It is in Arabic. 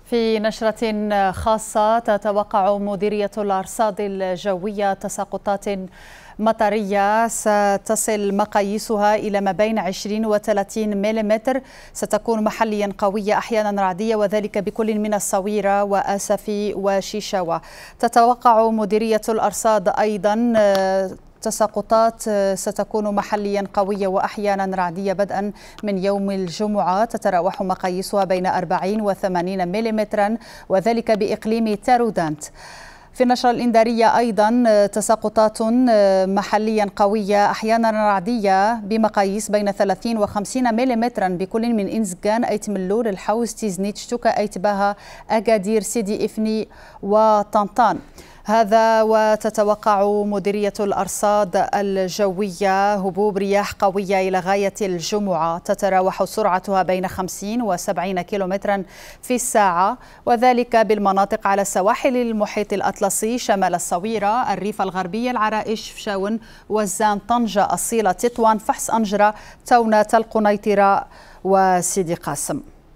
في نشرة خاصة تتوقع مديرية الأرصاد الجوية تساقطات مطرية ستصل مقاييسها إلى ما بين 20 و 30 ملم. ستكون محليا قوية أحيانا رعدية، وذلك بكل من الصويرة وآسفي وشيشاوة. تتوقع مديرية الأرصاد أيضا تساقطات ستكون محليا قوية وأحيانا رعدية بدءا من يوم الجمعة، تتراوح مقاييسها بين 40 و 80 ملم، وذلك بإقليم تارودانت. في النشرة الإنذارية أيضا تساقطات محليا قوية أحيانا رعدية بمقاييس بين 30 و 50 ملم بكل من إنزغان، أيت ملول، الحوز، تيزنيت، شتوكا، أيت باها، أكادير، سيدي إفني وطنطان. هذا وتتوقع مديرية الأرصاد الجوية هبوب رياح قوية إلى غاية الجمعة، تتراوح سرعتها بين 50 و 70 كيلومترا في الساعة، وذلك بالمناطق على سواحل المحيط الأطلسي، شمال الصويرة، الريف الغربي، العرائش، فشاون، وزان، طنجة، الصيلة، تطوان، فحص، أنجرة، تونة، تل قنيطرة وسيدي قاسم.